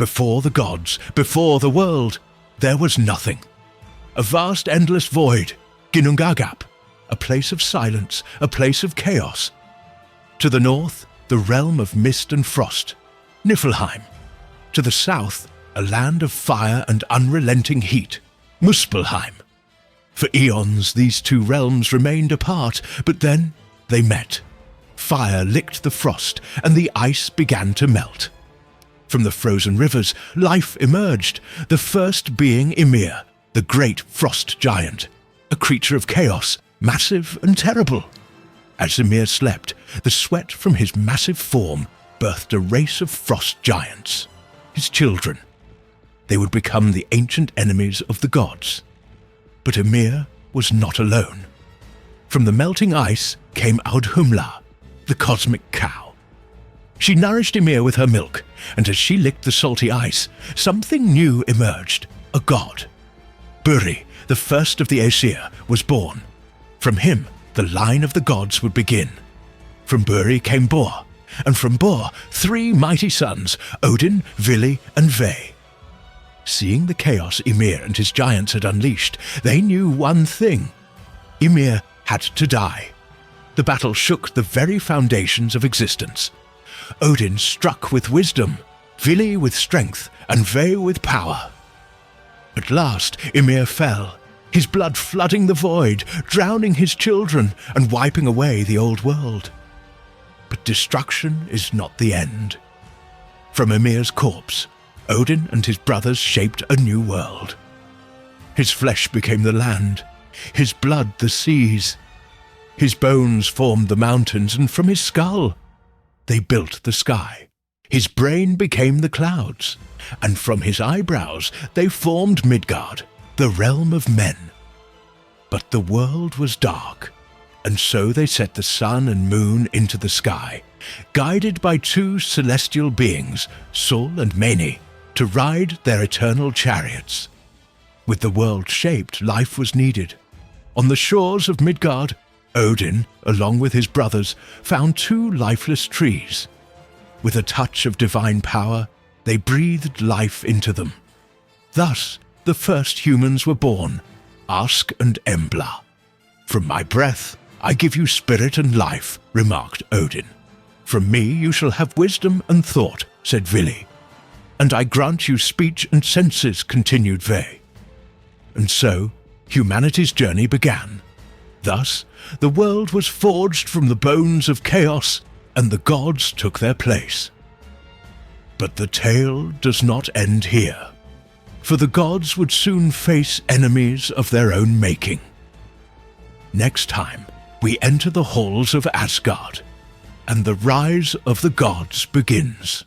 Before the gods, before the world, there was nothing. A vast endless void, Ginnungagap, a place of silence, a place of chaos. To the north, the realm of mist and frost, Niflheim. To the south, a land of fire and unrelenting heat, Muspelheim. For eons these two realms remained apart, but then they met. Fire licked the frost, and the ice began to melt. From the frozen rivers, life emerged, the first being Ymir, the great frost giant, a creature of chaos, massive and terrible. As Ymir slept, the sweat from his massive form birthed a race of frost giants, his children. They would become the ancient enemies of the gods. But Ymir was not alone. From the melting ice came Audhumla, the cosmic cow. She nourished Ymir with her milk, and as she licked the salty ice, something new emerged, a god. Buri, the first of the Aesir, was born. From him, the line of the gods would begin. From Buri came Bor, and from Bor, 3 mighty sons, Odin, Vili, and Ve. Seeing the chaos Ymir and his giants had unleashed, they knew one thing. Ymir had to die. The battle shook the very foundations of existence. Odin struck with wisdom, Vili with strength, and Ve with power. At last Ymir fell, his blood flooding the void, drowning his children, and wiping away the old world. But destruction is not the end. From Ymir's corpse, Odin and his brothers shaped a new world. His flesh became the land, his blood the seas. His bones formed the mountains, and from his skull they built the sky. His brain became the clouds, and from his eyebrows they formed Midgard, the realm of men. But the world was dark, and so they set the sun and moon into the sky, guided by 2 celestial beings, Sol and Mani, to ride their eternal chariots. With the world shaped, life was needed. On the shores of Midgard, Odin, along with his brothers, found 2 lifeless trees. With a touch of divine power, they breathed life into them. Thus, the first humans were born, Ask and Embla. From my breath, I give you spirit and life, remarked Odin. From me you shall have wisdom and thought, said Vili. And I grant you speech and senses, continued Ve. And so, humanity's journey began. Thus, the world was forged from the bones of chaos, and the gods took their place. But the tale does not end here, for the gods would soon face enemies of their own making. Next time, we enter the halls of Asgard, and the rise of the gods begins.